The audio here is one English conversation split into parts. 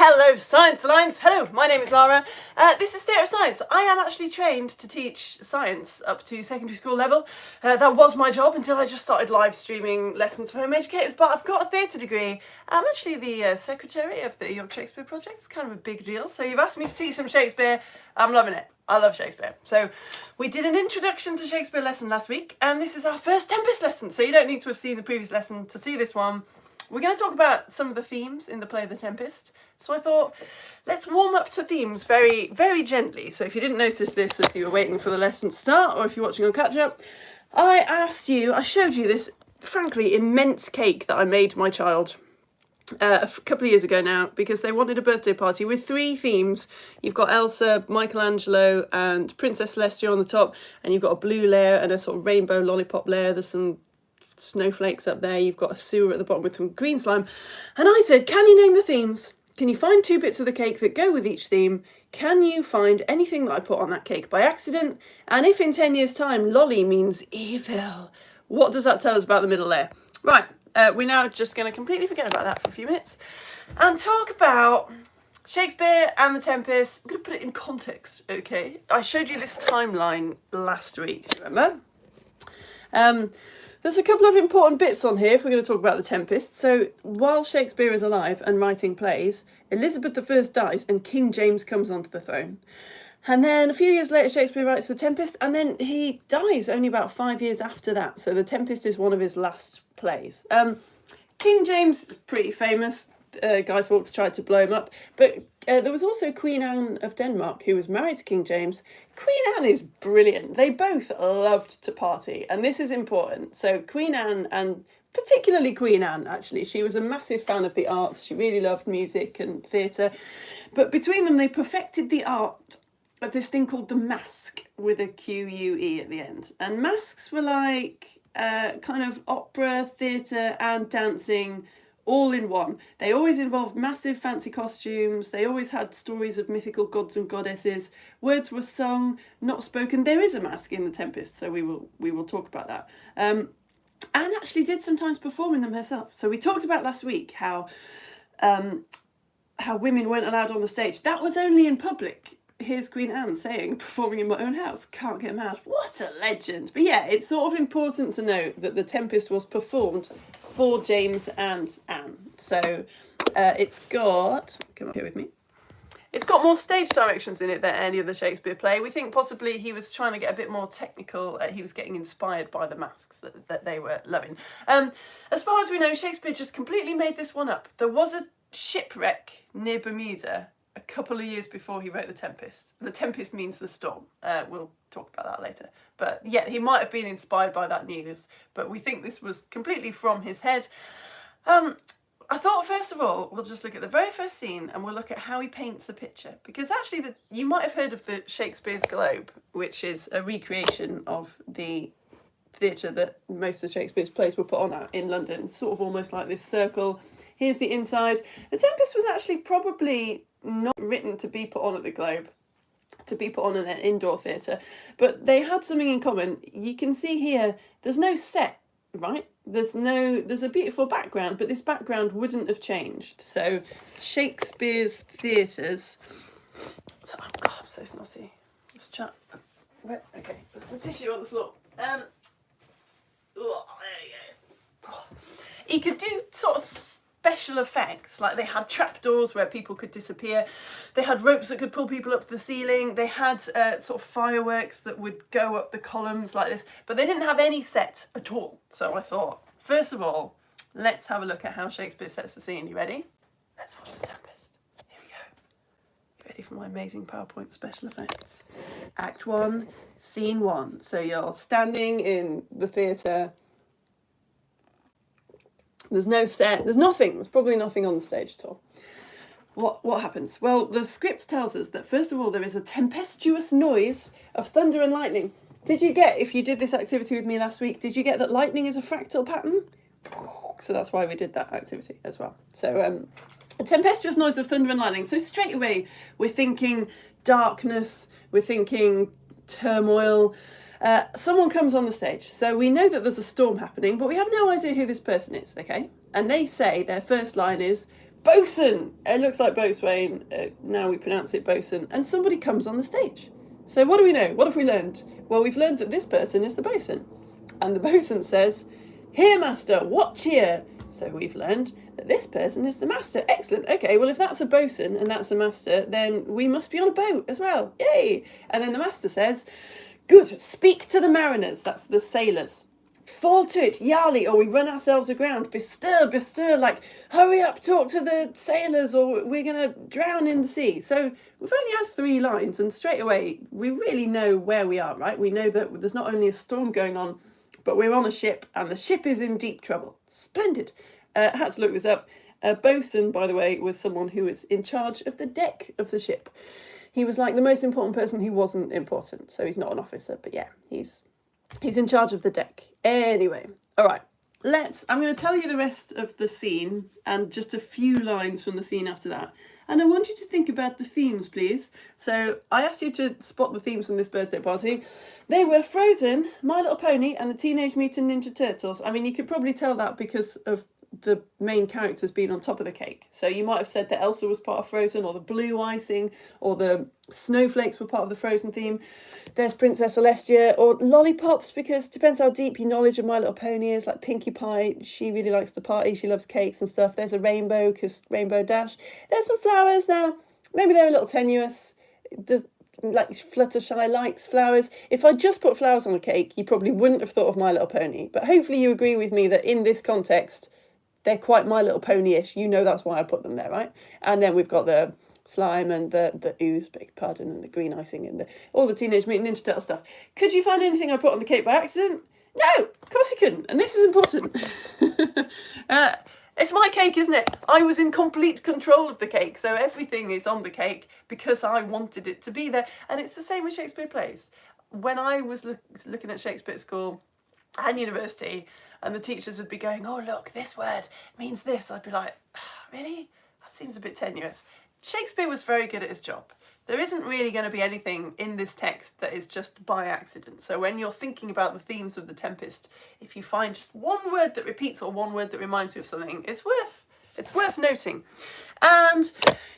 Hello Science Alliance, hello, my name is Lara. This is Theatre of Science. I am actually trained to teach science up to secondary school level. That was my job until I just started live streaming lessons for home educators, but I've got a theatre degree. I'm actually the secretary of the York Shakespeare Project. It's kind of a big deal. So you've asked me to teach some Shakespeare. I'm loving it. I love Shakespeare. So we did an introduction to Shakespeare lesson last week, and this is our first Tempest lesson. So you don't need to have seen the previous lesson to see this one. We're going to talk about some of the themes in the play The Tempest. So I thought, let's warm up to themes very, very gently. So if you didn't notice this as you were waiting for the lesson to start, or if you're watching on catch up, I showed you this, frankly, immense cake that I made my child a couple of years ago now, because they wanted a birthday party with 3 themes. You've got Elsa, Michelangelo and Princess Celestia on the top, and you've got a blue layer and a sort of rainbow lollipop layer. There's some snowflakes up there, you've got a sewer at the bottom with some green slime, and I said, can you name the themes? Can you find 2 bits of the cake that go with each theme? Can you find anything that I put on that cake by accident? And if in 10 years time lolly means evil, what does that tell us about the middle layer? Right, we're now just going to completely forget about that for a few minutes and talk about Shakespeare and The Tempest. I'm going to put it in context, okay? I showed you this timeline last week, remember? There's a couple of important bits on here if we're going to talk about The Tempest. So while Shakespeare is alive and writing plays, Elizabeth I dies and King James comes onto the throne. And then a few years later, Shakespeare writes The Tempest, and then he dies only about 5 years after that. So The Tempest is one of his last plays. King James is pretty famous. Guy Fawkes tried to blow him up, but there was also Queen Anne of Denmark, who was married to King James. Queen Anne is brilliant. They both loved to party, and this is important. So Queen Anne, and particularly Queen Anne, actually, she was a massive fan of the arts. She really loved music and theatre, but between them they perfected the art of this thing called the masque, with a Q-U-E at the end. And masques were like kind of opera, theatre and dancing all in one. They always involved massive fancy costumes. They always had stories of mythical gods and goddesses. Words were sung, not spoken. There is a masque in The Tempest, so we will talk about that. Anne actually did sometimes perform in them herself. So we talked about last week how women weren't allowed on the stage. That was only in public. Here's Queen Anne saying, performing in my own house, can't get mad. What a legend. But yeah, it's sort of important to note that The Tempest was performed for James and Anne. So it's got, come up here with me, it's got more stage directions in it than any other Shakespeare play. We think possibly he was trying to get a bit more technical. He was getting inspired by the masques that they were loving. As far as we know, Shakespeare just completely made this one up. There was a shipwreck near Bermuda a couple of years before he wrote The Tempest. The Tempest means the storm. We'll talk about that later. But yeah, he might have been inspired by that news, but we think this was completely from his head. I thought, first of all, we'll just look at the very first scene and we'll look at how he paints the picture. Because actually, you might have heard of the Shakespeare's Globe, which is a recreation of the theatre that most of Shakespeare's plays were put on at in London. It's sort of almost like this circle. Here's the inside. The Tempest was actually probably not written to be put on at the Globe, to be put on in an indoor theatre, but they had something in common. You can see here, there's no set, right? There's a beautiful background, but this background wouldn't have changed. So Shakespeare's theatres, oh God, I'm so snotty. Let's chat. Okay, there's some tissue on the floor. There you go. He could do sort of special effects, like they had trapdoors where people could disappear, they had ropes that could pull people up to the ceiling, they had sort of fireworks that would go up the columns like this, but they didn't have any set at all. So I thought, first of all, let's have a look at how Shakespeare sets the scene. You ready? Let's watch The Tempest. Here we go. You ready for my amazing PowerPoint special effects? Act 1, Scene 1. So you're standing in the theatre. There's no set, there's nothing, there's probably nothing on the stage at all. What happens? Well, the script tells us that first of all there is a tempestuous noise of thunder and lightning. Did you get, if you did this activity with me last week, did you get that lightning is a fractal pattern? So that's why we did that activity as well. So a tempestuous noise of thunder and lightning. So straight away we're thinking darkness, we're thinking turmoil. Someone comes on the stage, so we know that there's a storm happening, but we have no idea who this person is, okay? And they say, their first line is, Bosun! It looks like boatswain. Now we pronounce it bosun. And somebody comes on the stage. So what do we know? What have we learned? Well, we've learned that this person is the bosun. And the bosun says, "Here, master, what cheer?" So we've learned that this person is the master. Excellent. Okay, well, if that's a bosun and that's a master, then we must be on a boat as well. Yay! And then the master says, "Good, speak to the mariners," that's the sailors. "Fall to it, Yarly, or we run ourselves aground. Bestir, bestir, like, hurry up, talk to the sailors, or we're going to drown in the sea." So we've only had 3 lines, and straight away, we really know where we are, right? We know that there's not only a storm going on, but we're on a ship, and the ship is in deep trouble. Splendid. I had to look this up. Bosun, by the way, was someone who was in charge of the deck of the ship. He was like the most important person who wasn't important, so he's not an officer, but yeah, he's in charge of the deck. Anyway, all right, I'm going to tell you the rest of the scene and just a few lines from the scene after that. And I want you to think about the themes, please. So I asked you to spot the themes from this birthday party. They were Frozen, My Little Pony, and the Teenage Mutant Ninja Turtles. I mean, you could probably tell that because of the main characters being on top of the cake. So you might have said that Elsa was part of Frozen, or the blue icing, or the snowflakes were part of the Frozen theme. There's Princess Celestia, or lollipops, because it depends how deep your knowledge of My Little Pony is. Like Pinkie Pie, she really likes to party, she loves cakes and stuff. There's a rainbow, because Rainbow Dash. There's some flowers now, maybe they're a little tenuous. There's like Fluttershy likes flowers. If I just put flowers on a cake, you probably wouldn't have thought of My Little Pony. But hopefully you agree with me that in this context, they're quite My Little Pony-ish. You know that's why I put them there, right? And then we've got the slime and the ooze, beg your pardon, and the green icing and all the Teenage Mutant Ninja Turtle stuff. Could you find anything I put on the cake by accident? No, of course you couldn't. And this is important. It's my cake, isn't it? I was in complete control of the cake, so everything is on the cake because I wanted it to be there. And it's the same with Shakespeare plays. When I was looking at Shakespeare at school and university, and the teachers would be going, "Oh, look, this word means this," I'd be like, "Really? That seems a bit tenuous." Shakespeare was very good at his job. There isn't really going to be anything in this text that is just by accident. So when you're thinking about the themes of the Tempest, if you find just one word that repeats or one word that reminds you of something, it's worth noting. And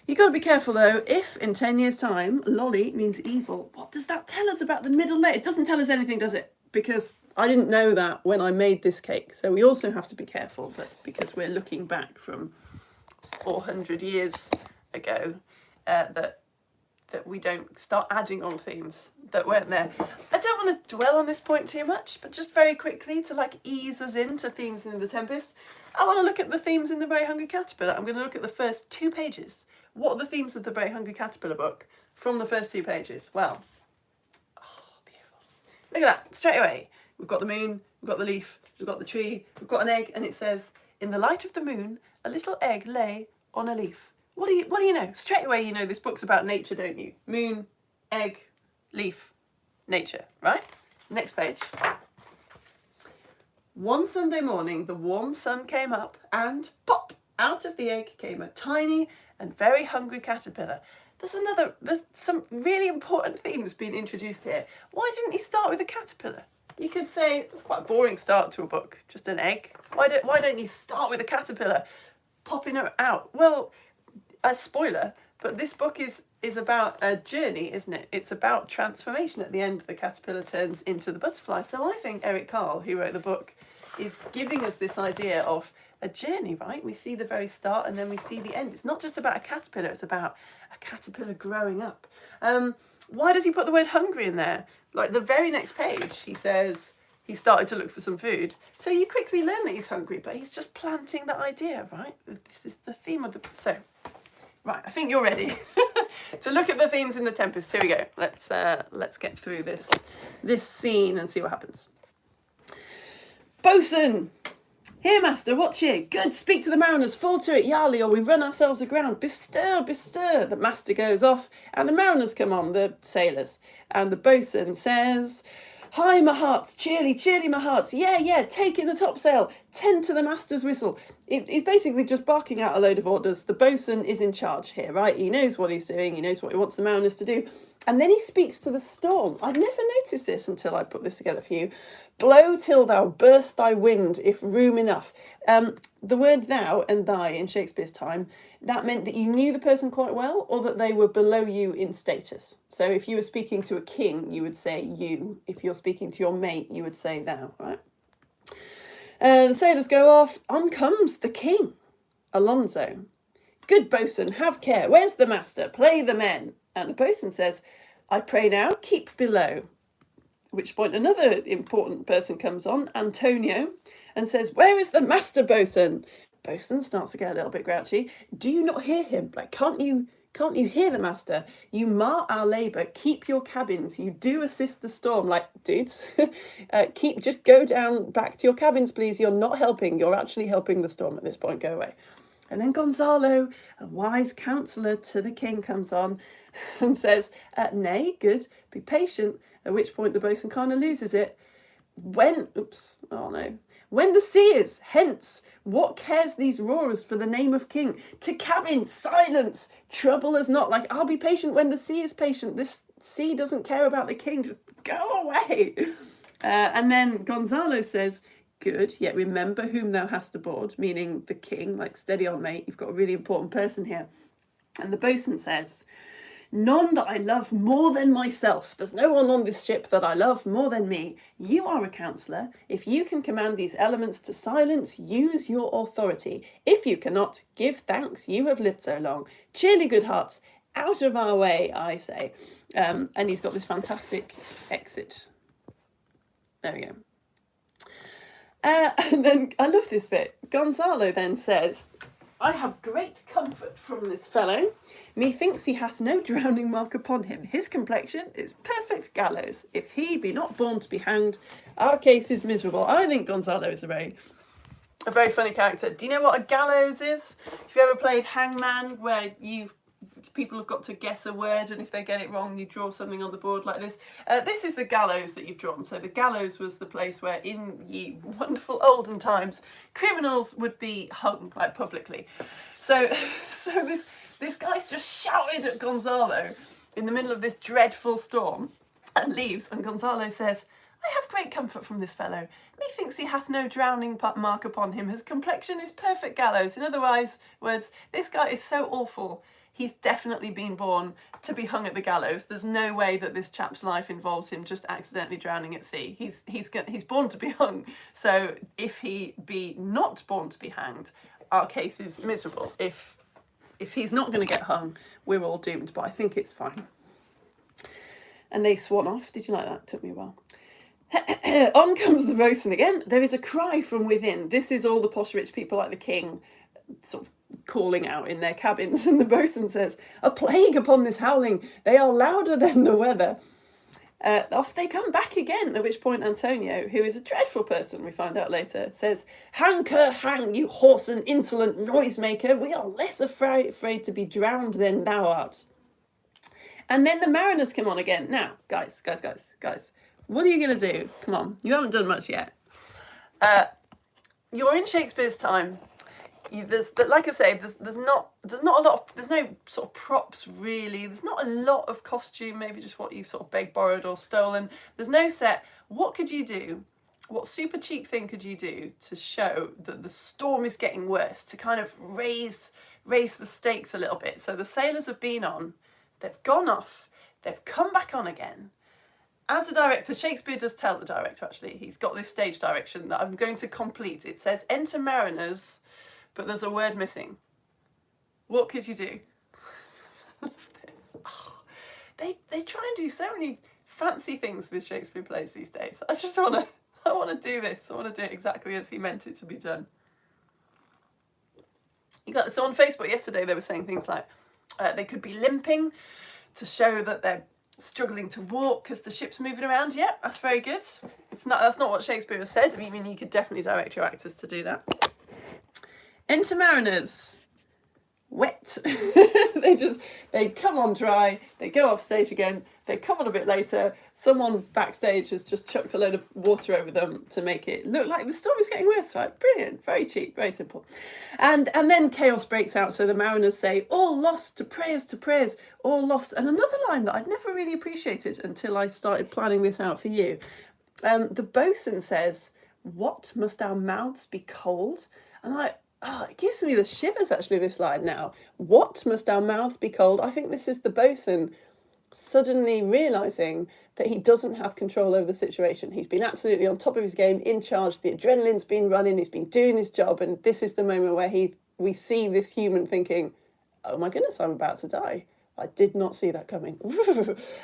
you've got to be careful though, if in 10 years' time, lolly means evil, what does that tell us about the middle layer? It doesn't tell us anything, does it? Because I didn't know that when I made this cake. So we also have to be careful that because we're looking back from 400 years ago, that we don't start adding on themes that weren't there. I don't want to dwell on this point too much, but just very quickly to like ease us into themes in the Tempest, I want to look at the themes in the Very Hungry Caterpillar. I'm going to look at the first 2 pages. What are the themes of the Very Hungry Caterpillar book from the first 2 pages? Well, beautiful. Look at that, straight away. We've got the moon, we've got the leaf, we've got the tree, we've got an egg, and it says, "In the light of the moon, a little egg lay on a leaf." What do you know? Straight away you know this book's about nature, don't you? Moon, egg, leaf, nature, right? Next page. One Sunday morning, the warm sun came up and pop, out of the egg came a tiny and very hungry caterpillar. There's some really important themes being introduced here. Why didn't he start with a caterpillar? You could say, it's quite a boring start to a book, just an egg. Why don't you start with a caterpillar popping out? Well, a spoiler, but this book is about a journey, isn't it? It's about transformation. At the end, the caterpillar turns into the butterfly. So I think Eric Carle, who wrote the book, is giving us this idea of a journey, right? We see the very start and then we see the end. It's not just about a caterpillar, it's about a caterpillar growing up. Why does he put the word hungry in there? Like the very next page, he says he started to look for some food. So you quickly learn that he's hungry, but he's just planting that idea, right? This is the theme of the... So, right, I think you're ready to look at the themes in the Tempest. Here we go. Let's get through this scene and see what happens. Bosun! Here, master, what cheer? Good, speak to the mariners, fall to it, Yarly, or we run ourselves aground. Bestir, bestir. The master goes off, and the mariners come on, the sailors. And the bosun says, "Hi, my hearts, cheerly, cheerly, my hearts. Yeah, take in the topsail. tend to the master's whistle. He's basically just barking out a load of orders. The bosun is in charge here, right? He knows what he's doing. He knows what he wants the mariners to do. And then he speaks to the storm. I'd never noticed this until I put this together for you. Blow till thou burst thy wind, if room enough. The word thou and thy in Shakespeare's time, that meant that you knew the person quite well or that they were below you in status. So if you were speaking to a king, you would say you. If you're speaking to your mate, you would say thou, right? The sailors go off. On comes the king, Alonso. Good bosun, have care. Where's the master? Play the men. And the bosun says, I pray now, keep below. At which point another important person comes on, Antonio, and says, where is the master, bosun? Bosun starts to get a little bit grouchy. Do you not hear him? Like, can't you hear the master? You mar our labour, keep your cabins, you do assist the storm. Like, dudes, just go down back to your cabins, please. You're not helping, you're actually helping the storm at this point, go away. And then Gonzalo, a wise counsellor to the king, comes on and says, nay, good, be patient, at which point the bosun kind of loses it. When the seers, hence, what cares these roarers for the name of king? To cabins, silence, trouble us not. Like, I'll be patient when the sea is patient. This sea doesn't care about the king, just go away. And then Gonzalo says, good, yet remember whom thou hast aboard, meaning the king, like, steady on, mate, you've got a really important person here. And the bosun says, none that I love more than myself. There's no one on this ship that I love more than me. You are a counsellor. If you can command these elements to silence, use your authority. If you cannot, give thanks you have lived so long. Cheerly, good hearts, out of our way, I say. And he's got this fantastic exit. There we go. And then, I love this bit. Gonzalo then says, I have great comfort from this fellow. Methinks he hath no drowning mark upon him. His complexion is perfect gallows. If he be not born to be hanged, our case is miserable. I think Gonzalo is a very funny character. Do you know what a gallows is? If you ever played Hangman, where people have got to guess a word, and if they get it wrong, you draw something on the board like this. This is the gallows that you've drawn. So the gallows was the place where, in ye wonderful olden times, criminals would be hung, like, publicly. So this guy's just shouted at Gonzalo in the middle of this dreadful storm and leaves, and Gonzalo says, I have great comfort from this fellow. Methinks he hath no drowning mark upon him. His complexion is perfect gallows. In other words, this guy is so awful. He's definitely been born to be hung at the gallows. There's no way that this chap's life involves him just accidentally drowning at sea. He's born to be hung. So if he be not born to be hanged, our case is miserable. If he's not going to get hung, we're all doomed. But I think it's fine. And they swan off. Did you like that? Took me a while. On comes the bosun again. There is a cry from within. This is all the posh rich people like the king sort of calling out in their cabins, and the bosun says, a plague upon this howling, they are louder than the weather. Off they come back again, at which point Antonio, who is a dreadful person, we find out later, says, Hanker, hang, you hoarse and insolent noisemaker, we are less afraid to be drowned than thou art. And then the mariners come on again. Now, guys, what are you going to do? Come on, you haven't done much yet. You're in Shakespeare's time. Like I say, there's no sort of props really. There's not a lot of costume, maybe just what you've sort of begged, borrowed or stolen. There's no set. What could you do? What super cheap thing could you do to show that the storm is getting worse, to kind of raise the stakes a little bit? So the sailors have been on, they've gone off, they've come back on again. As a director, Shakespeare does tell the director, actually, he's got this stage direction that I'm going to complete. It says, enter mariners, but there's a word missing. What could you do? I love this. Oh, they try and do so many fancy things with Shakespeare plays these days. I want to do this. I want to do it exactly as he meant it to be done. So on Facebook yesterday, they were saying things like they could be limping to show that they're struggling to walk because the ship's moving around. Yeah, that's very good. That's not what Shakespeare has said. I mean, you could definitely direct your actors to do that. Enter mariners. wet. they come on dry, they go off stage again, they come on a bit later, someone backstage has just chucked a load of water over them to make it look like the storm is getting worse, right? Brilliant, very cheap, very simple. And then chaos breaks out, so the mariners say, all lost to prayers, all lost. And another line that I'd never really appreciated until I started planning this out for you. The bosun says, what, must our mouths be cold? And it gives me the shivers, actually, this line now. What, must our mouths be cold? I think this is the bosun suddenly realising that he doesn't have control over the situation. He's been absolutely on top of his game, in charge, the adrenaline's been running, he's been doing his job, and this is the moment where we see this human thinking, oh my goodness, I'm about to die. I did not see that coming.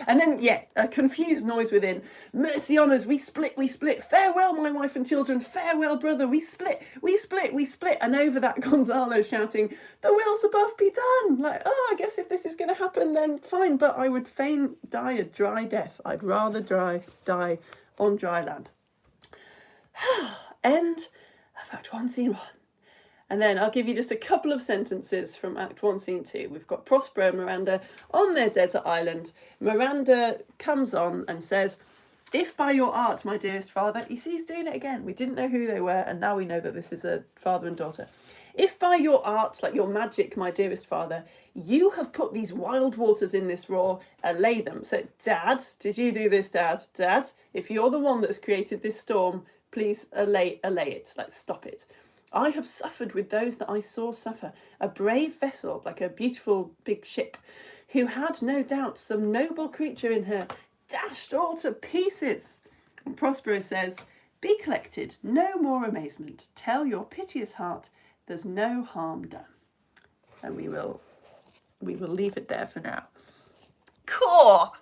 And then, a confused noise within. Mercy on us, we split. Farewell, my wife and children. Farewell, brother, we split. And over that, Gonzalo shouting, the wills above be done. Like, I guess if this is going to happen, then fine. But I would fain die a dry death. I'd rather die on dry land. End of Act 1, Scene 1. And then I'll give you just a couple of sentences from Act 1, Scene 2. We've got Prospero and Miranda on their desert island. Miranda comes on and says, if by your art, my dearest father, you see he's doing it again. We didn't know who they were, and now we know that this is a father and daughter. If by your art, like your magic, my dearest father, you have put these wild waters in this roar, allay them. So, Dad, did you do this, Dad? Dad, if you're the one that's created this storm, please allay it, like stop it. I have suffered with those that I saw suffer, a brave vessel, like a beautiful big ship, who had no doubt some noble creature in her, dashed all to pieces. And Prospero says, be collected, no more amazement, tell your piteous heart, there's no harm done. And we will leave it there for now. Cool!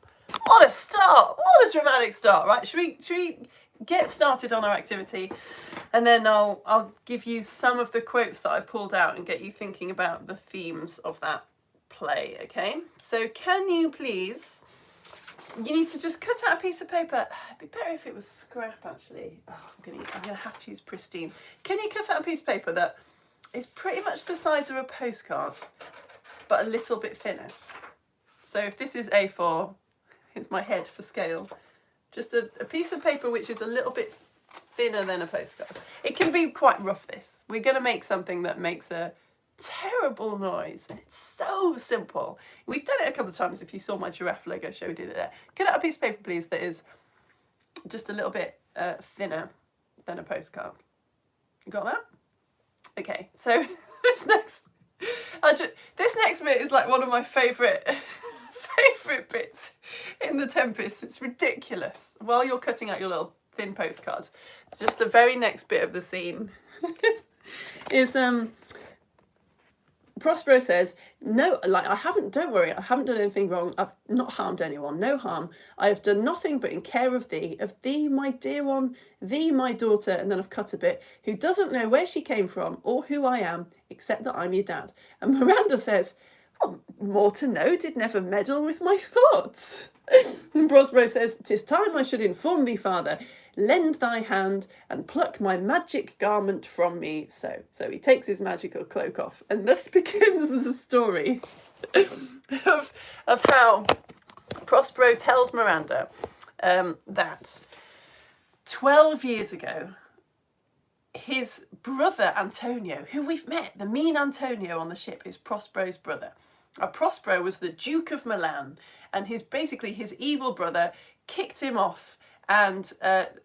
What a start! What a dramatic start, right? Should we get started on our activity, and then I'll give you some of the quotes that I pulled out and get you thinking about the themes of that play, okay? So can you please, you need to just cut out a piece of paper. It'd be better if it was scrap, actually. I'm gonna have to use pristine. Can you cut out a piece of paper that is pretty much the size of a postcard, but a little bit thinner? So if this is A4, it's my head for scale. Just a piece of paper which is a little bit thinner than a postcard. It can be quite rough, this. We're going to make something that makes a terrible noise. And it's so simple. We've done it a couple of times. If you saw my giraffe logo show, we did it there. Cut out a piece of paper, please, that is just a little bit thinner than a postcard. You got that? Okay, so this next bit is like one of my favourite bits in the Tempest. It's ridiculous. While you're cutting out your little thin postcard, just the very next bit of the scene is Prospero says, no, like don't worry, I haven't done anything wrong. I've not harmed anyone, no harm. I have done nothing but in care of thee, my dear one, thee, my daughter, and then I've cut a bit, who doesn't know where she came from or who I am, except that I'm your dad. And Miranda says, well, more to know, did never meddle with my thoughts. And Prospero says, 'tis time I should inform thee, father. Lend thy hand and pluck my magic garment from me. So he takes his magical cloak off, and thus begins the story of how Prospero tells Miranda that 12 years ago, his brother Antonio, who we've met, the mean Antonio on the ship, is Prospero's brother. Prospero was the Duke of Milan, and his evil brother kicked him off and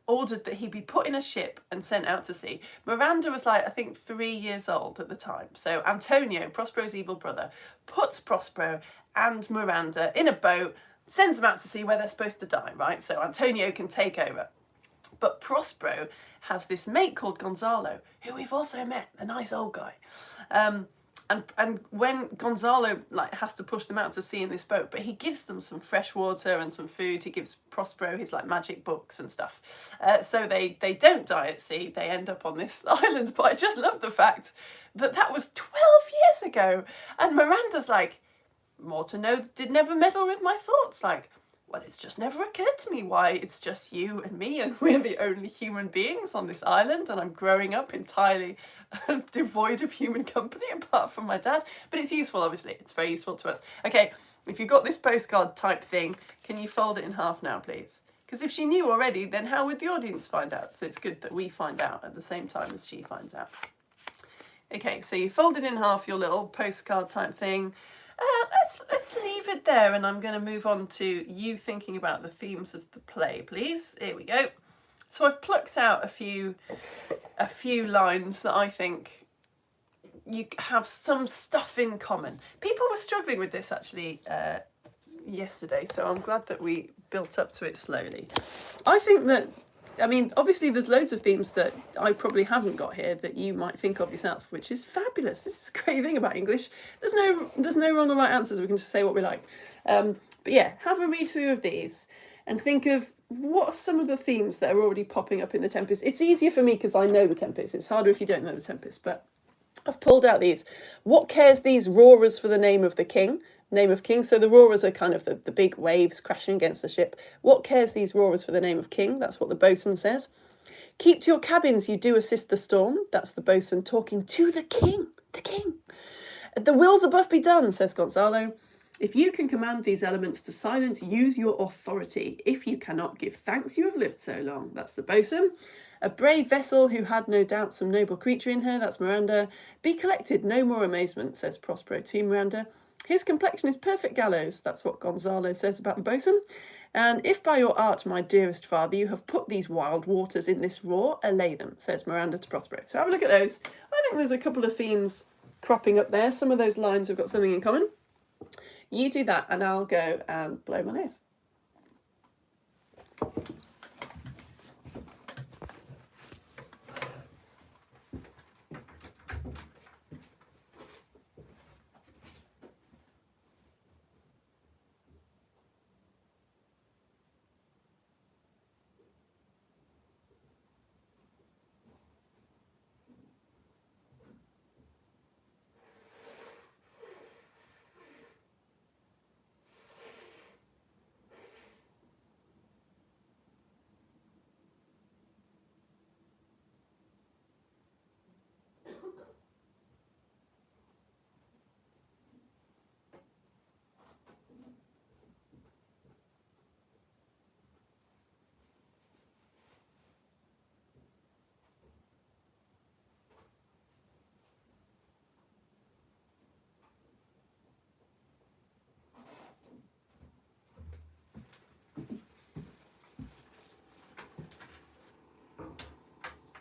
ordered that he be put in a ship and sent out to sea. Miranda was I think 3 years old at the time. So Antonio, Prospero's evil brother, puts Prospero and Miranda in a boat, sends them out to sea where they're supposed to die, right? So Antonio can take over. But Prospero has this mate called Gonzalo, who we've also met, the nice old guy. And when Gonzalo has to push them out to sea in this boat, but he gives them some fresh water and some food. He gives Prospero his magic books and stuff. So they don't die at sea. They end up on this island. But I just love the fact that was 12 years ago. And Miranda's more to know, did never meddle with my thoughts. well, it's just never occurred to me why it's just you and me and we're the only human beings on this island, and I'm growing up entirely devoid of human company apart from my dad. But it's useful, obviously. It's very useful to us. Okay, if you've got this postcard type thing, can you fold it in half now, please? Because if she knew already, then how would the audience find out? So it's good that we find out at the same time as she finds out. Okay, so you folded in half your little postcard type thing. Let's leave it there, and I'm going to move on to you thinking about the themes of the play, please. Here we go. So I've plucked out a few lines that I think you have some stuff in common. People were struggling with this actually yesterday, so I'm glad that we built up to it slowly. I think that, I mean, obviously there's loads of themes that I probably haven't got here that you might think of yourself, which is fabulous. This is a great thing about English. There's no wrong or right answers. We can just say what we like. But yeah, have a read through of these and think of what are some of the themes that are already popping up in the Tempest. It's easier for me because I know the Tempest. It's harder if you don't know the Tempest, but I've pulled out these. What cares these roarers for the name of the king? Name of king. So the roarers are kind of the big waves crashing against the ship. What cares these roarers for the name of king? That's what the boatswain says. Keep to your cabins, you do assist the storm. That's the boatswain talking to the king. The king. The will's above be done, says Gonzalo. If you can command these elements to silence, use your authority. If you cannot, give thanks you have lived so long. That's the boatswain. A brave vessel who had no doubt some noble creature in her. That's Miranda. Be collected, no more amazement, says Prospero to Miranda. His complexion is perfect, Gallows. That's what Gonzalo says about the boatswain. And if by your art, my dearest father, you have put these wild waters in this roar, allay them, says Miranda to Prospero. So have a look at those. I think there's a couple of themes cropping up there. Some of those lines have got something in common. You do that and I'll go and blow my nose.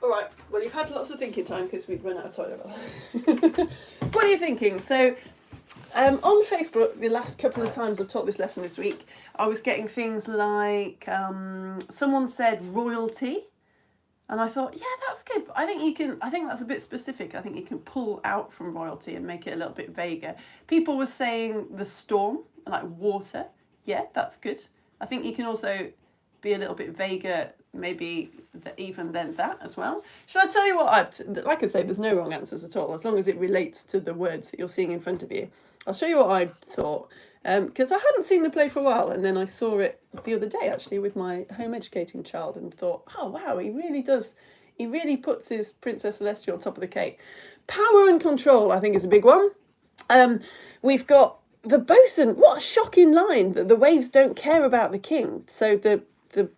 All right, well, you've had lots of thinking time because we'd run out of toilet roll. What are you thinking? So, on Facebook, the last couple of times I've taught this lesson this week, I was getting things like, someone said royalty, and I thought, yeah, that's good. But I think that's a bit specific. I think you can pull out from royalty and make it a little bit vaguer. People were saying the storm, like water. Yeah, that's good. I think you can also be a little bit vaguer, maybe even than that as well. Shall I tell you what like I say, there's no wrong answers at all, as long as it relates to the words that you're seeing in front of you. I'll show you what I thought, because I hadn't seen the play for a while, and then I saw it the other day actually with my home educating child and thought, oh wow, he really puts his Princess Celestia on top of the cake. Power and control, I think, is a big one. We've got the boatswain. What a shocking line, that the waves don't care about the king. So the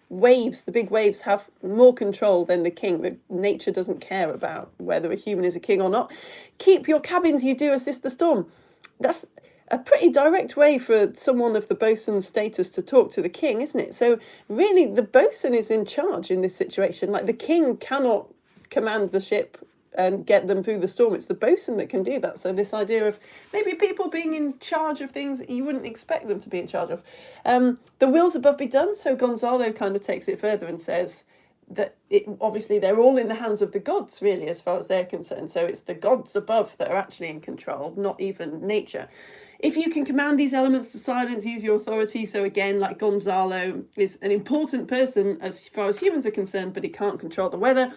waves, the big waves, have more control than the king. Nature doesn't care about whether a human is a king or not. Keep your cabins, you do assist the storm. That's a pretty direct way for someone of the boatswain's status to talk to the king, isn't it? So really, the boatswain is in charge in this situation. Like, the king cannot command the ship and get them through the storm. It's the boatswain that can do that. So this idea of maybe people being in charge of things that you wouldn't expect them to be in charge of. The will's above be done. So Gonzalo kind of takes it further and says that obviously they're all in the hands of the gods, really, as far as they're concerned. So it's the gods above that are actually in control, not even nature. If you can command these elements to silence, use your authority. So again, like, Gonzalo is an important person as far as humans are concerned, but he can't control the weather.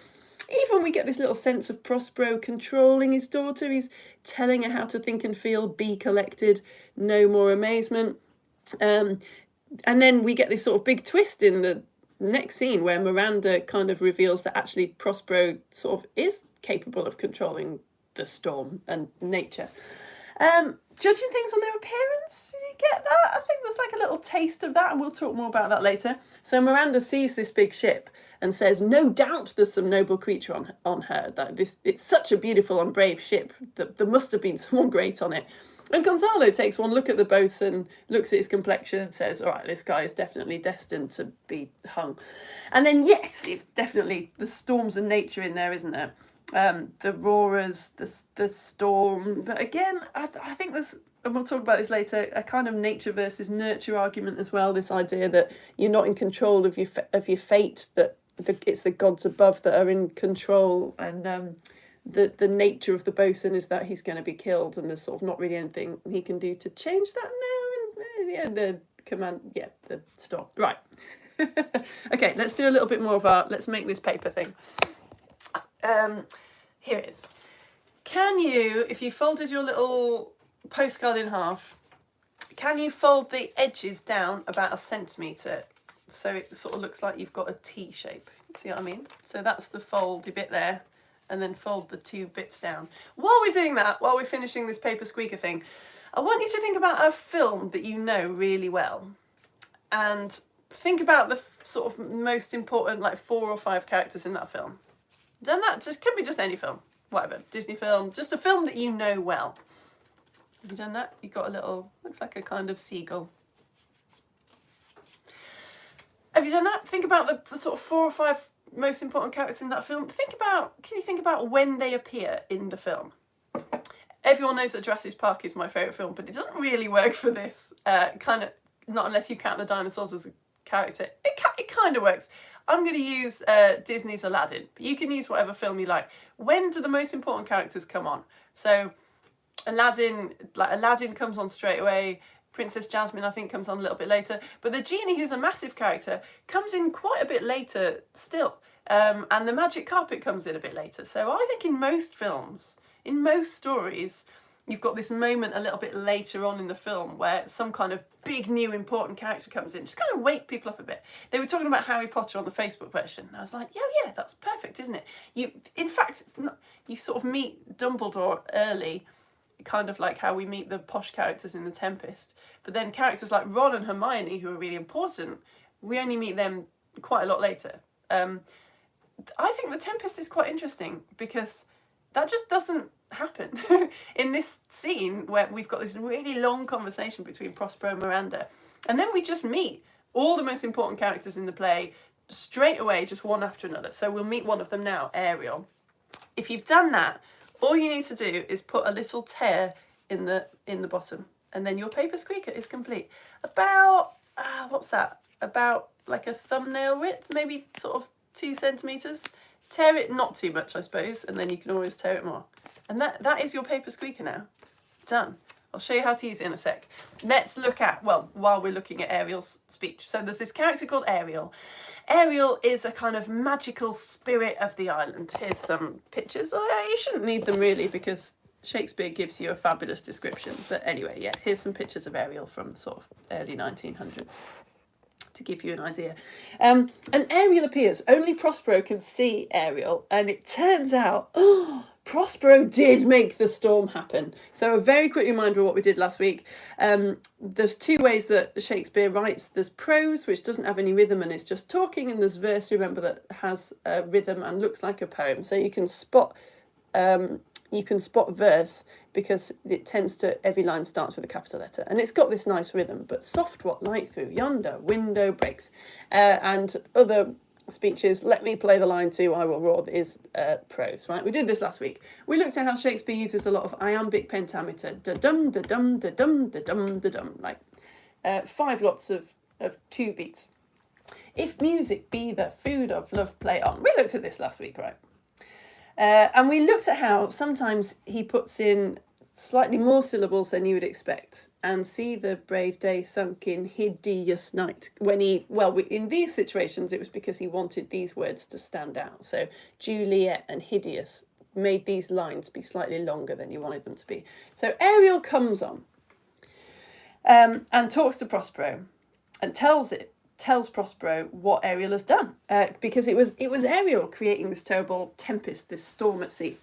Even we get this little sense of Prospero controlling his daughter. He's telling her how to think and feel, be collected, no more amazement. And then we get this sort of big twist in the next scene where Miranda kind of reveals that actually Prospero sort of is capable of controlling the storm and nature. Judging things on their appearance, did you get that? I think there's like a little taste of that, and we'll talk more about that later. So Miranda sees this big ship and says, no doubt there's some noble creature on her. That it's such a beautiful and brave ship that there must have been someone great on it. And Gonzalo takes one look at the boatswain, looks at his complexion and says, all right, this guy is definitely destined to be hung. And then, yes, it's definitely the storms and nature in there, isn't there? The roarers, the storm. But again, I think there's, and we'll talk about this later, a kind of nature versus nurture argument as well. This idea that you're not in control of your fate, that it's the gods above that are in control, and the nature of the boatswain is that he's going to be killed, and there's sort of not really anything he can do to change that now. And yeah, the command, yeah, the storm. Right. Okay, let's do a little bit more of our let's make this paper thing. Here it is. Can you, if you folded your little postcard in half, can you fold the edges down about 1 centimetre so it sort of looks like you've got a T shape? See what I mean? So that's the foldy bit there, and then fold the 2 bits down. While we're doing that, while we're finishing this paper squeaker thing, I want you to think about a film that you know really well, and think about the sort of most important, like 4 or 5 characters in that film. Done that? Just could be just any film, whatever, Disney film, just a film that you know well. Have you done that? You've got a little, looks like a kind of seagull. Have you done that? Think about the sort of 4 or 5 most important characters in that film. Can you think about when they appear in the film? Everyone knows that Jurassic Park is my favourite film, but it doesn't really work for this. Kind of, not unless you count the dinosaurs as a character. It kind of works. I'm going to use Disney's Aladdin, but you can use whatever film you like. When do the most important characters come on? So Aladdin comes on straight away. Princess Jasmine, I think, comes on a little bit later. But the genie, who's a massive character, comes in quite a bit later still. And the magic carpet comes in a bit later. So I think in most films, in most stories, you've got this moment a little bit later on in the film where some kind of big new important character comes in. Just kind of wake people up a bit. They were talking about Harry Potter on the Facebook version. And I was like, yeah, that's perfect, isn't it? In fact, it's not, you sort of meet Dumbledore early, kind of like how we meet the posh characters in The Tempest. But then characters like Ron and Hermione, who are really important, we only meet them quite a lot later. I think The Tempest is quite interesting because that just doesn't happen in this scene where we've got this really long conversation between Prospero and Miranda, and then we just meet all the most important characters in the play straight away, just one after another. So we'll meet one of them now, Ariel. If you've done that, all you need to do is put a little tear in the bottom, and then your paper squeaker is complete. About what's that? About like a thumbnail width, maybe sort of 2 centimeters. Tear it not too much, I suppose, and then you can always tear it more. And that is your paper squeaker now. Done. I'll show you how to use it in a sec. Let's look at, well, while we're looking at Ariel's speech. So there's this character called Ariel. Ariel is a kind of magical spirit of the island. Here's some pictures. Oh, you shouldn't need them really because Shakespeare gives you a fabulous description. But anyway, yeah, here's some pictures of Ariel from the sort of early 1900s. To give you an idea. And Ariel appears. Only Prospero can see Ariel, and it turns out, Prospero did make the storm happen. So a very quick reminder of what we did last week. There's 2 ways that Shakespeare writes. There's prose, which doesn't have any rhythm and is just talking, and there's verse, remember, that has a rhythm and looks like a poem. So you can spot verse because it tends to, every line starts with a capital letter, and it's got this nice rhythm. But soft what light through yonder window breaks, and other speeches, let me play the line too, I will roar, is prose, right? We did this last week. We looked at how Shakespeare uses a lot of iambic pentameter, da-dum, da-dum, da-dum, da-dum, da-dum, like 5 lots of 2 beats. If music be the food of love, play on. We looked at this last week, right? And we looked at how sometimes he puts in slightly more syllables than you would expect. And see the brave day sunk in hideous night. In these situations, it was because he wanted these words to stand out. So Juliet and hideous made these lines be slightly longer than you wanted them to be. So Ariel comes on and talks to Prospero. and tells Prospero what Ariel has done, because it was Ariel creating this terrible tempest, this storm at sea.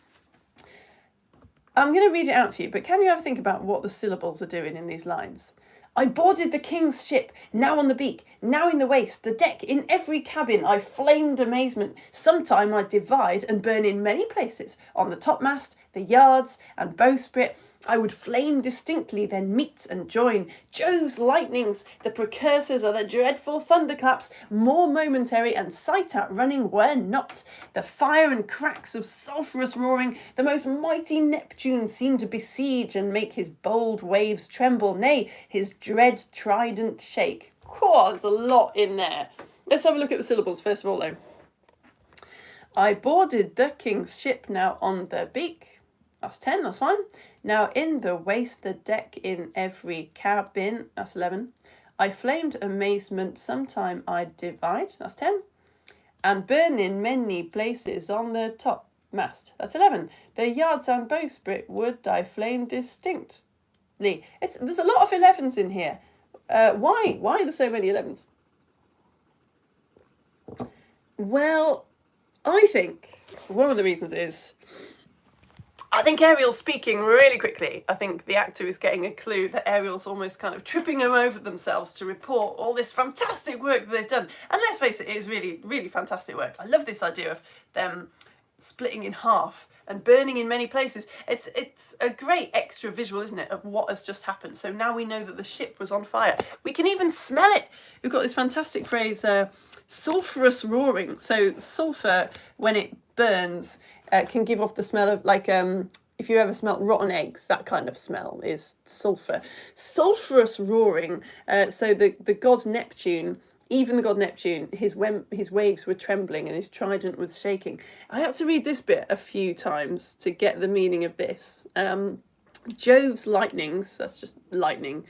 I'm going to read it out to you, but can you have a think about what the syllables are doing in these lines? I boarded the king's ship, now on the beak, now in the waist, the deck, in every cabin I flamed amazement. Sometime I divide and burn in many places, on the topmast, the yards, and bowsprit. I would flame distinctly, then meet and join. Jove's lightnings, the precursors of the dreadful thunderclaps, more momentary and sight outrunning were not. The fire and cracks of sulphurous roaring, the most mighty Neptune seemed to besiege and make his bold waves tremble, nay, his dread trident shake. Cool, there's a lot in there. Let's have a look at the syllables first of all though. I boarded the king's ship, now on the beak. That's 10, that's fine. Now in the waist, the deck, in every cabin. That's 11. I flamed amazement, sometime I'd divide. That's 10. And burn in many places on the top mast. That's 11. The yards and bowsprit would I flame distinctly. There's a lot of 11s in here. Why? Why are there so many 11s? Well, I think one of the reasons is I think Ariel's speaking really quickly. I think the actor is getting a clue that Ariel's almost kind of tripping them over themselves to report all this fantastic work that they've done. And let's face it is really, really fantastic work. I love this idea of them splitting in half and burning in many places. It's a great extra visual, isn't it, of what has just happened. So now we know that the ship was on fire. We can even smell it. We've got this fantastic phrase, sulphurous roaring. So sulphur, when it burns, can give off the smell of, like, if you ever smelt rotten eggs, that kind of smell is sulphur. Sulphurous roaring, so the god Neptune, even the god Neptune, his waves were trembling and his trident was shaking. I had to read this bit a few times to get the meaning of this. Jove's lightnings, that's just lightning.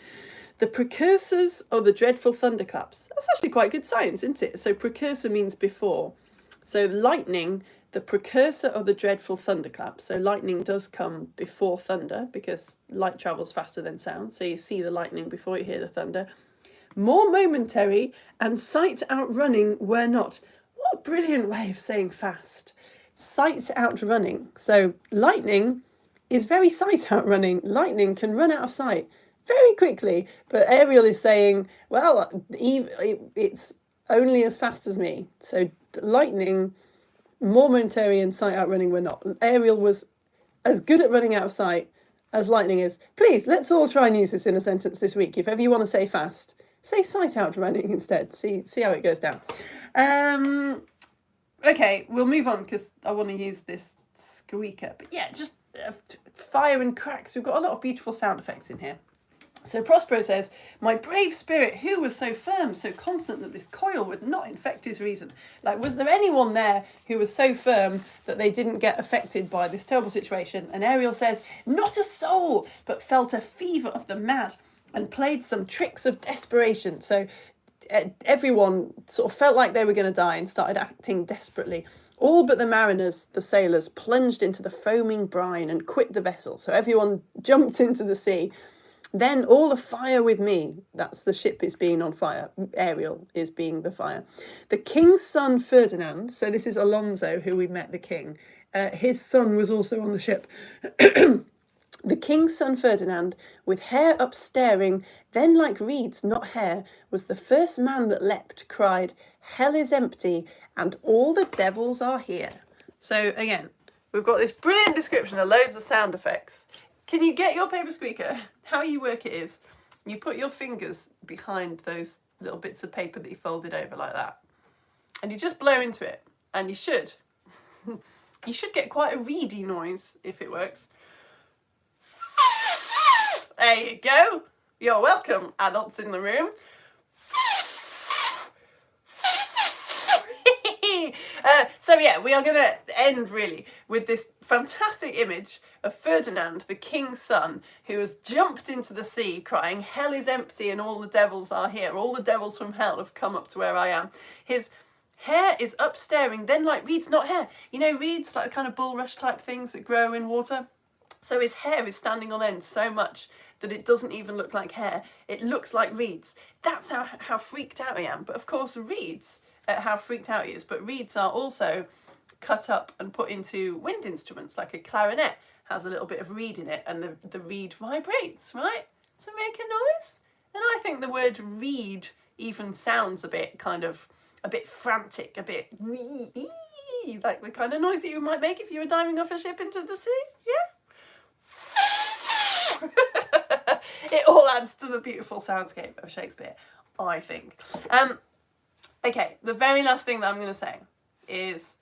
The precursors of the dreadful thunderclaps. That's actually quite good science, isn't it? So precursor means before. So lightning, the precursor of the dreadful thunderclap. So lightning does come before thunder because light travels faster than sound. So you see the lightning before you hear the thunder. More momentary and sight outrunning were not. What a brilliant way of saying fast. Sight outrunning. So lightning is very sight outrunning. Lightning can run out of sight very quickly. But Ariel is saying, well, it's only as fast as me. So lightning, momentary and sight outrunning were not. Ariel was as good at running out of sight as lightning is. Please, let's all try and use this in a sentence this week. If ever you want to say fast, say sight outrunning instead. See how it goes down. Okay, we'll move on because I want to use this squeaker. But yeah, just fire and cracks. We've got a lot of beautiful sound effects in here. So Prospero says, my brave spirit, who was so firm, so constant that this coil would not infect his reason? Like, was there anyone there who was so firm that they didn't get affected by this terrible situation? And Ariel says, not a soul, but felt a fever of the mad and played some tricks of desperation. So everyone sort of felt like they were going to die and started acting desperately. All but the mariners, the sailors, plunged into the foaming brine and quit the vessel. So everyone jumped into the sea. Then all afire with me. That's the ship is being on fire. Ariel is being the fire. The king's son Ferdinand, so this is Alonso, who we met the king. His son was also on the ship. The king's son Ferdinand, with hair upstaring, then like reeds, not hair, was the first man that leapt, cried, hell is empty, and all the devils are here. So again, we've got this brilliant description of loads of sound effects. Can you get your paper squeaker? How you work it is, you put your fingers behind those little bits of paper that you folded over like that. And you just blow into it. And you should get quite a reedy noise if it works. There you go. You're welcome, adults in the room. So yeah, we are going to end really with this fantastic image of Ferdinand, the king's son, who has jumped into the sea crying, hell is empty and all the devils are here. All the devils from hell have come up to where I am. His hair is upstaring, then like reeds, not hair. You know, reeds, like the kind of bulrush type things that grow in water. So his hair is standing on end so much that it doesn't even look like hair. It looks like reeds. That's how freaked out I am. But of course, reeds, how freaked out he is. But reeds are also cut up and put into wind instruments, like a clarinet has a little bit of reed in it, and the reed vibrates, right, to make a noise. And I think the word reed even sounds a bit frantic, a bit like the kind of noise that you might make if you were diving off a ship into the sea. Yeah. It all adds to the beautiful soundscape of Shakespeare, I think. Okay, the very last thing that I'm going to say is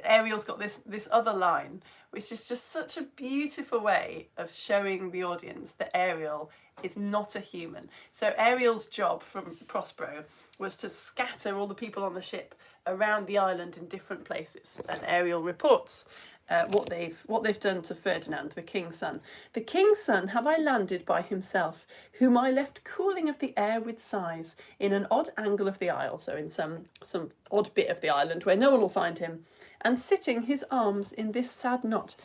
Ariel's got this other line, which is just such a beautiful way of showing the audience that Ariel is not a human. So Ariel's job from Prospero was to scatter all the people on the ship around the island in different places, and Ariel reports what they've done to Ferdinand, the king's son. The king's son have I landed by himself, whom I left cooling of the air with sighs in an odd angle of the isle, so in some odd bit of the island where no one will find him, and sitting his arms in this sad knot,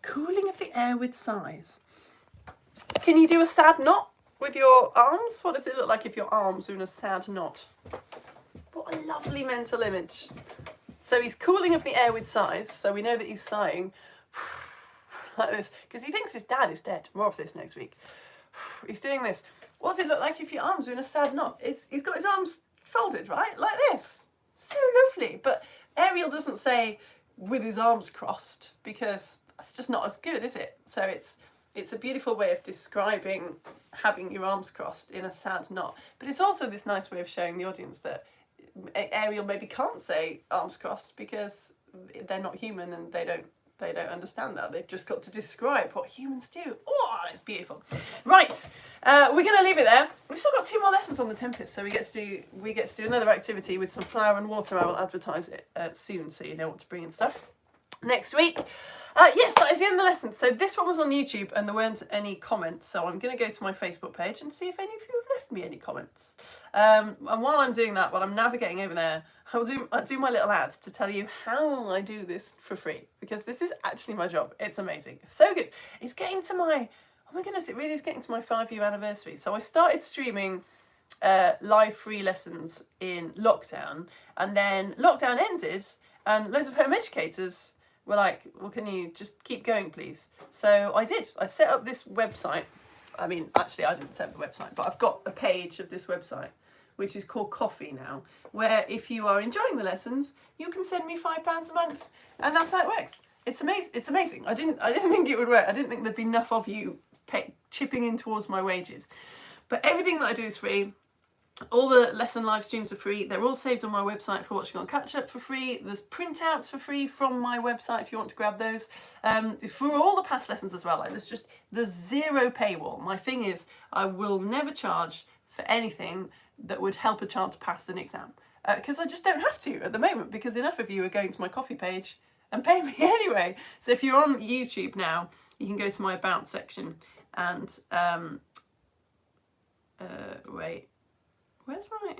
cooling of the air with sighs. Can you do a sad knot with your arms? What does it look like if your arms are in a sad knot? What a lovely mental image. So he's cooling of the air with sighs, so we know that he's sighing like this, because he thinks his dad is dead. More of this next week. He's doing this. What does it look like if your arms are in a sad knot? He's got his arms folded, right? Like this. So lovely. But Ariel doesn't say with his arms crossed, because that's just not as good, is it? So it's a beautiful way of describing having your arms crossed in a sad knot. But it's also this nice way of showing the audience that Ariel maybe can't say arms crossed because they're not human and they don't understand that. They've just got to describe what humans do. Oh, it's beautiful. Right, we're going to leave it there. We've still got 2 more lessons on the Tempest, so we get to do another activity with some flour and water. I will advertise it soon, so you know what to bring and stuff. Next week, yes, that is the end of the lesson. So this one was on YouTube and there weren't any comments, so I'm going to go to my Facebook page and see if any of you have left me any comments. And while I'm doing that, while I'm navigating over there, I'll do my little ads to tell you how I do this for free, because this is actually my job. It's amazing. It's so good. It's getting to my, oh my goodness, it really is getting to my 5-year anniversary. So I started streaming live free lessons in lockdown, and then lockdown ended and loads of home educators were like, well, can you just keep going, please? So I did. I set up this website. I mean, actually, I didn't set up the website, but I've got a page of this website, which is called Coffee now, where if you are enjoying the lessons, you can send me £5 a month, and that's how it works. It's amazing. It's amazing. I didn't think it would work. I didn't think there'd be enough of you chipping in towards my wages. But everything that I do is free. All the lesson live streams are free. They're all saved on my website for watching on catch up for free. There's printouts for free from my website if you want to grab those. For all the past lessons as well. Like there's 0 paywall. My thing is, I will never charge for anything that would help a child to pass an exam, because I just don't have to at the moment, because enough of you are going to my Coffee page and paying me anyway. So if you're on YouTube now, you can go to my About section and wait. Where's my...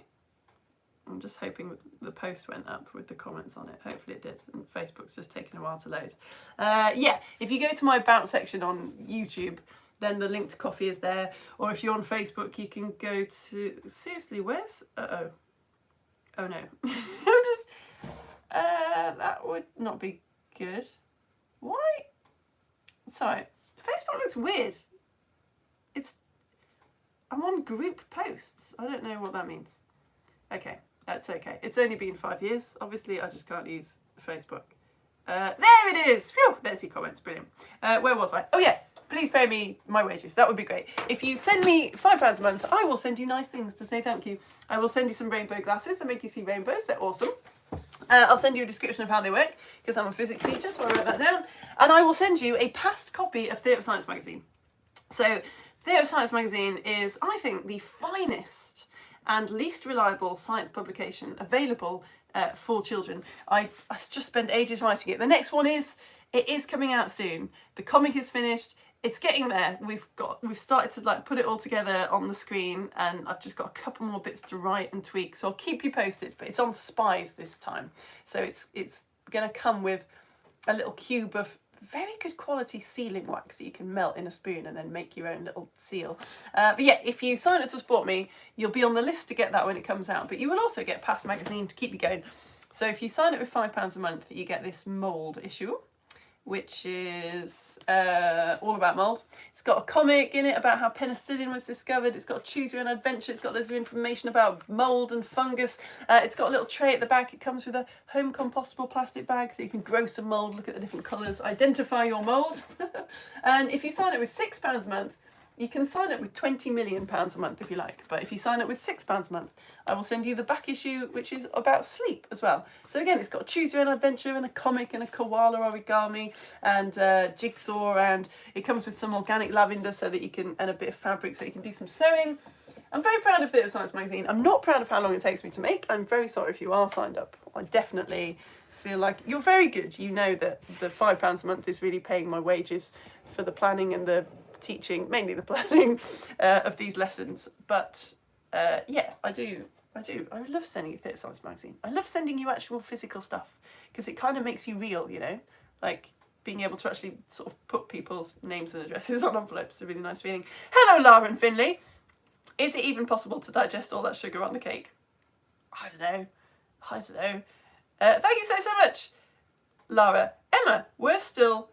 I'm just hoping the post went up with the comments on it. Hopefully it did. And Facebook's just taking a while to load. Yeah, if you go to my About section on YouTube, then the link to Coffee is there. Or if you're on Facebook, you can go to... Seriously, where's... Uh-oh. Oh, no. I'm just... that would not be good. Why? Sorry. Facebook looks weird. I'm on group posts. I don't know what that means. Okay, that's okay. It's only been 5 years. Obviously, I just can't use Facebook. There it is. Phew, there's your comments. Brilliant. Where was I? Oh, yeah. Please pay me my wages. That would be great. If you send me £5 a month, I will send you nice things to say thank you. I will send you some rainbow glasses that make you see rainbows. They're awesome. I'll send you a description of how they work, because I'm a physics teacher, so I wrote that down. And I will send you a past copy of Theatre of Science magazine. So Theatre of Science magazine is, I think, the finest and least reliable science publication available for children. I just spent ages writing it. The next one is coming out soon. The comic is finished. It's getting there. We've started to like put it all together on the screen, and I've just got a couple more bits to write and tweak. So I'll keep you posted. But it's on spies this time, so it's going to come with a little cube of very good quality sealing wax that you can melt in a spoon and then make your own little seal. But yeah, if you sign up to support me, you'll be on the list to get that when it comes out. But you will also get Past magazine to keep you going. So if you sign up with £5 a month, you get this mould issue, which is all about mould. It's got a comic in it about how penicillin was discovered. It's got a choose your own adventure. It's got loads of information about mould and fungus. It's got a little tray at the back. It comes with a home compostable plastic bag so you can grow some mould, look at the different colours, identify your mould. And if you sign up with £6 a month, you can sign up with £20 million a month if you like. But if you sign up with £6 a month, I will send you the back issue, which is about sleep as well. So again, it's got a choose your own adventure and a comic and a koala origami and jigsaw, and it comes with some organic lavender so that you can, and a bit of fabric so you can do some sewing. I'm very proud of Theatre Science magazine. I'm not proud of how long it takes me to make. I'm very sorry if you are signed up. I definitely feel like you're very good. You know that the £5 a month is really paying my wages for the planning and the teaching, mainly the planning of these lessons. But yeah, I do. I love sending you Theatre Science magazine. I love sending you actual physical stuff because it kind of makes you real, you know, like being able to actually sort of put people's names and addresses on envelopes is a really nice feeling. Hello, Lara and Finley. Is it even possible to digest all that sugar on the cake? I don't know. Thank you so much, Lara. Emma, we're still...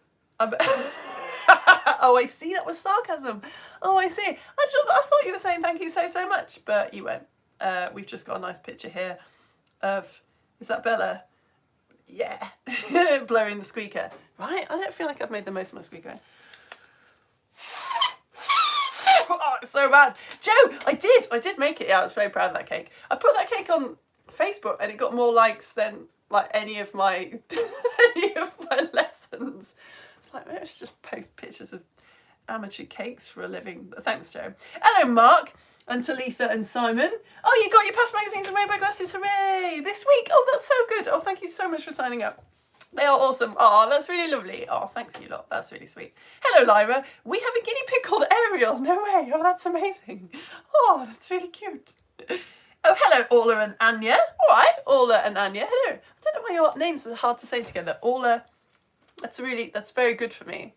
Oh, I see, that was sarcasm. Oh, I see. I thought you were saying thank you so much, but you weren't. We've just got a nice picture here of, is that Bella? Yeah, blowing the squeaker. Right, I don't feel like I've made the most of my squeaker. Oh, it's so bad. Joe, I did make it. Yeah, I was very proud of that cake. I put that cake on Facebook and it got more likes than like any of my lessons. It's like, let's just post pictures of amateur cakes for a living. But thanks, Joe. Hello, Mark and Talitha and Simon. Oh, you got your Past magazines and rainbow glasses. Hooray! This week. Oh, that's so good. Oh, thank you so much for signing up. They are awesome. Oh, that's really lovely. Oh, thanks you lot. That's really sweet. Hello, Lyra. We have a guinea pig called Ariel. No way. Oh, that's amazing. Oh, that's really cute. Oh, hello, Orla and Anya. All right, Orla and Anya. Hello. I don't know why your names are hard to say together. Orla. That's very good for me.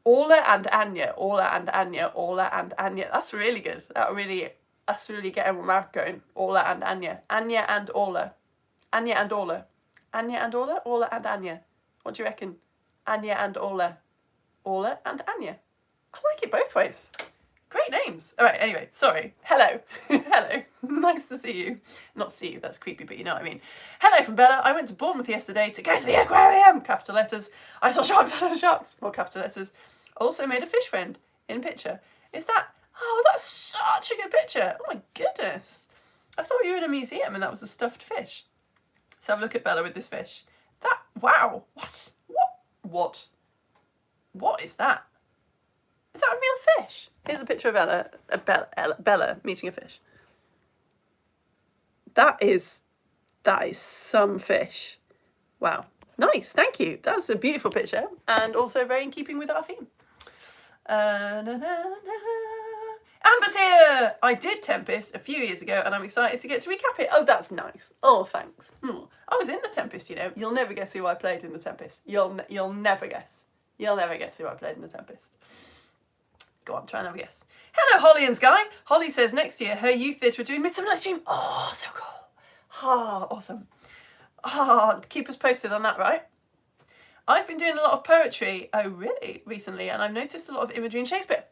Orla and Anya. Orla and Anya. Orla and Anya. That's really good. That's really getting my mouth going. Orla and Anya. Anya and Orla. Anya and Orla. Anya and Orla? Orla and Anya. What do you reckon? Anya and Orla. Orla and Anya. I like it both ways. Great names. All right, anyway, sorry. Hello. Hello. Nice to see you. Not see you, that's creepy, but you know what I mean. Hello from Bella. I went to Bournemouth yesterday to go to the aquarium. Capital letters. I saw sharks. More capital letters. Also made a fish friend in picture. Is that... Oh, that's such a good picture. Oh my goodness. I thought you were in a museum and that was a stuffed fish. Let's have a look at Bella with this fish. That, wow, what is that? Is that a real fish? Here's a picture of Bella meeting a fish. That is some fish. Wow, nice, thank you. That's a beautiful picture and also very in keeping with our theme. Amber's here! I did Tempest a few years ago and I'm excited to get to recap it. Oh, that's nice. Oh, thanks. I was in the Tempest, you know. You'll never guess who I played in the Tempest. You'll never guess. You'll never guess who I played in the Tempest. Go on, try and have a guess. Hello, Holly and Sky. Holly says next year her youth theatre are doing Midsummer Night's Dream. Oh, so cool. Ah, awesome. Ah, keep us posted on that, right? I've been doing a lot of poetry, recently, and I've noticed a lot of imagery in Shakespeare.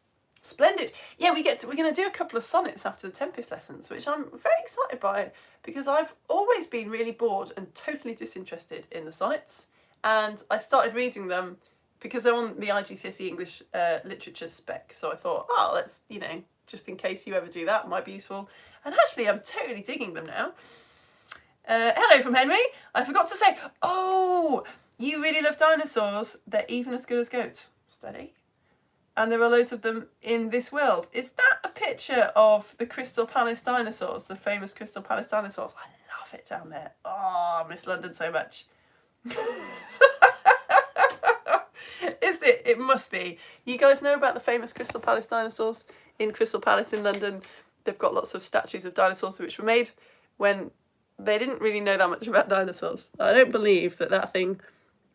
Splendid. Yeah, we're going to do a couple of sonnets after the Tempest lessons, which I'm very excited by because I've always been really bored and totally disinterested in the sonnets. And I started reading them because they're on the IGCSE English literature spec. So I thought, oh, let's, you know, just in case you ever do that, it might be useful. And actually, I'm totally digging them now. Hello from Henry. I forgot to say, oh, you really love dinosaurs. They're even as good as goats. Steady. And there are loads of them in this world. Is that a picture of the Crystal Palace dinosaurs, the famous Crystal Palace dinosaurs? I love it down there. Oh, I miss London so much. Is it? It must be. You guys know about the famous Crystal Palace dinosaurs in Crystal Palace in London? They've got lots of statues of dinosaurs which were made when they didn't really know that much about dinosaurs. I don't believe that thing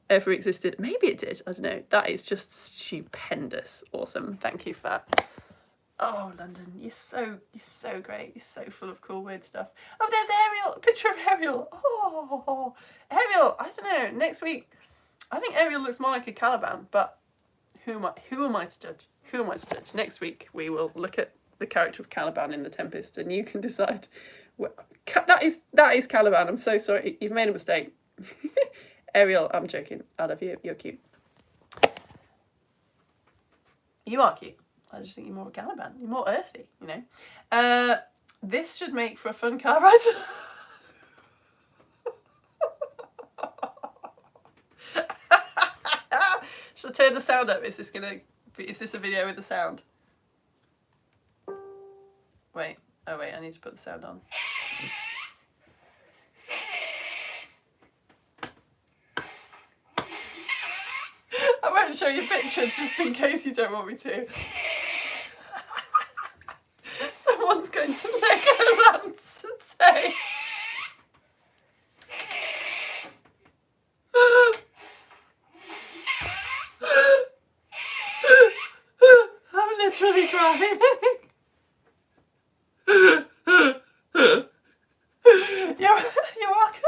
ever existed. Maybe it did, I don't know. That is just stupendous. Awesome. Thank you for that. Oh, London, you're so great. You're so full of cool, weird stuff. Oh, there's Ariel. A picture of Ariel. Oh, Ariel. I don't know. Next week, I think Ariel looks more like a Caliban, but who am I to judge? Who am I to judge? Next week, we will look at the character of Caliban in The Tempest, and you can decide. That is Caliban. I'm so sorry. You've made a mistake. Ariel, I'm joking. I love you. You're cute. You are cute. I just think you're more Caliban. You're more earthy, you know. This should make for a fun car ride. Should I turn the sound up? Is this a video with the sound? Wait. Oh wait, I need to put the sound on. I won't show you pictures just in case you don't want me to. Someone's going to Legoland today. I'm literally crying. You're welcome.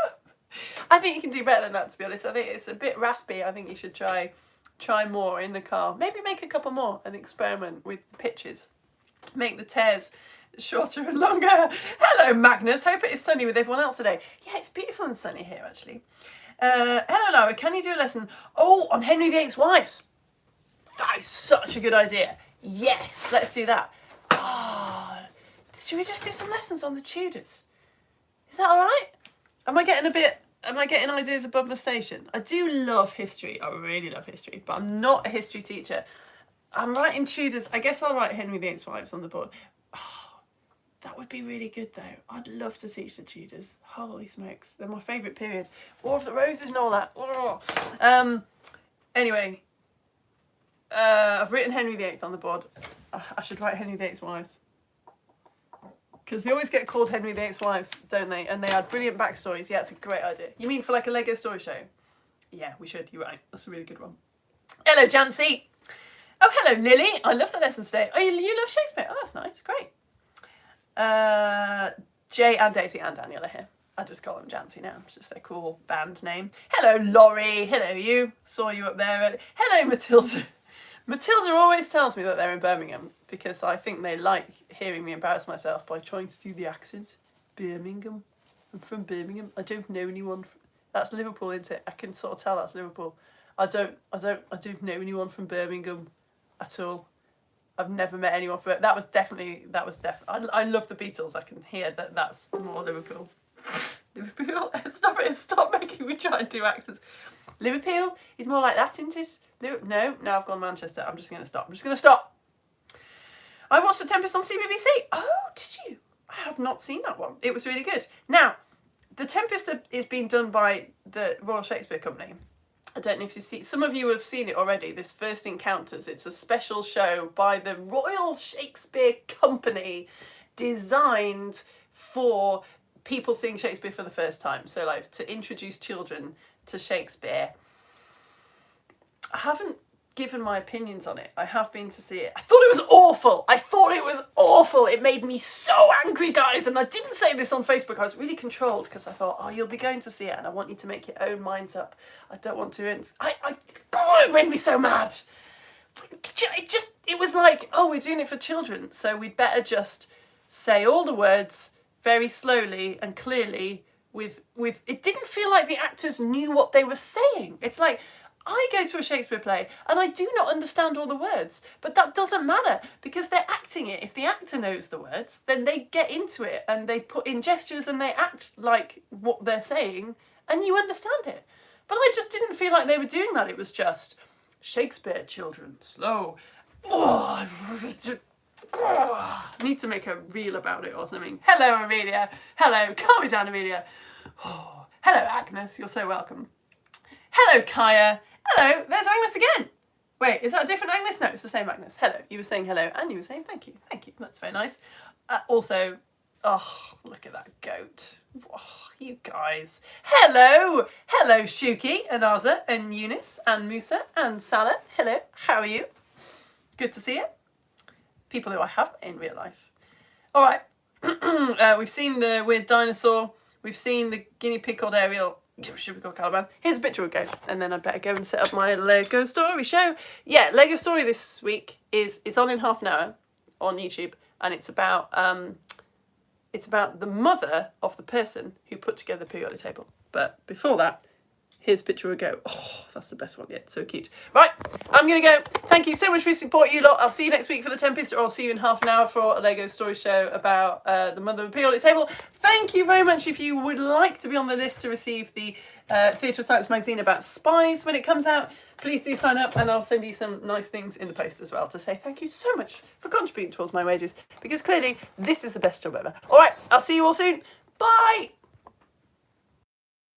I think you can do better than that, to be honest. I think it's a bit raspy. I think you should try more in the car. Maybe make a couple more and experiment with pitches. Make the tears shorter and longer. Hello, Magnus. Hope it is sunny with everyone else today. Yeah, it's beautiful and sunny here, actually. Hello, Laura. Can you do a lesson? Oh, on Henry VIII's wives. That is such a good idea. Yes, let's do that. Oh, should we just do some lessons on the Tudors? Is that all right? Am I getting ideas above my station? I do love history. I really love history, but I'm not a history teacher. I'm writing Tudors. I guess I'll write Henry VIII's wives on the board. Oh, that would be really good, though. I'd love to teach the Tudors. Holy smokes. They're my favourite period. War of the Roses and all that. Oh. Anyway, I've written Henry VIII on the board. I should write Henry VIII's wives. Because they always get called Henry VIII's wives, don't they? And they had brilliant backstories. Yeah, it's a great idea. You mean for like a Lego story show? Yeah, we should. You're right. That's a really good one. Hello, Jancy. Oh, hello, Lily. I love the lesson today. Oh, you love Shakespeare. Oh, that's nice. Great. Jay and Daisy and Daniel are here. I just call them Jancy now. It's just their cool band name. Hello, Laurie. Hello, you. Saw you up there. Hello, Matilda. Matilda always tells me that they're in Birmingham because I think they like hearing me embarrass myself by trying to do the accent. Birmingham. I'm from Birmingham. I don't know anyone. That's Liverpool, isn't it? I can sort of tell that's Liverpool. I don't know anyone from Birmingham at all. I've never met anyone from it. That was definitely. I love the Beatles. I can hear that. That's more Liverpool. Liverpool. Stop making me try and do accents. Liverpool is more like that, isn't it? No, I've gone Manchester. I'm just going to stop. I watched The Tempest on CBBC. Oh, did you? I have not seen that one. It was really good. Now, The Tempest is being done by the Royal Shakespeare Company. I don't know if you've seen. Some of you have seen it already. This First Encounters. It's a special show by the Royal Shakespeare Company, designed for people seeing Shakespeare for the first time. So, like, to introduce children to Shakespeare. I haven't given my opinions on it. I have been to see it. I thought it was awful. It made me so angry, guys. And I didn't say this on Facebook. I was really controlled because I thought, oh, you'll be going to see it and I want you to make your own minds up. I don't want to. It made me so mad. It was like, oh, we're doing it for children, so we'd better just say all the words very slowly and clearly with it didn't feel like the actors knew what they were saying. It's like, I go to a Shakespeare play and I do not understand all the words, but that doesn't matter because they're acting it. If the actor knows the words, then they get into it and they put in gestures and they act like what they're saying and you understand it. But I just didn't feel like they were doing that. It was just Shakespeare, children, slow. I need to make a reel about it or something. Hello, Amelia. Hello, calm me down, Amelia. Oh, hello, Agnes. You're so welcome. Hello, Kaya. Hello, there's Agnes again. Wait, is that a different Agnes? No, it's the same Agnes. Hello. You were saying hello and you were saying thank you. Thank you. That's very nice. Also, Oh, look at that goat. Oh, you guys. Hello. Hello, Shuki and Aza and Eunice and Musa and Salah. Hello. How are you? Good to see you. People who I have in real life. All right. We've seen the weird dinosaur. We've seen the guinea pig called Ariel. Should we call Caliban? Here's a picture of a goat. And then I'd better go and set up my Lego story show. Yeah, Lego story this week it's on in half an hour on YouTube. And it's about the mother of the person who put together the periodic table. But before that, here's a picture of a goat. Oh, that's the best one yet. So cute. Right, I'm going to go. Thank you so much for your support, you lot. I'll see you next week for the Tempest, or I'll see you in half an hour for a Lego story show about the mother of the periodic table. Thank you very much. If you would like to be on the list to receive the Theatre of Science magazine about spies when it comes out, please do sign up, and I'll send you some nice things in the post as well to say thank you so much for contributing towards my wages, because clearly this is the best job ever. All right, I'll see you all soon. Bye!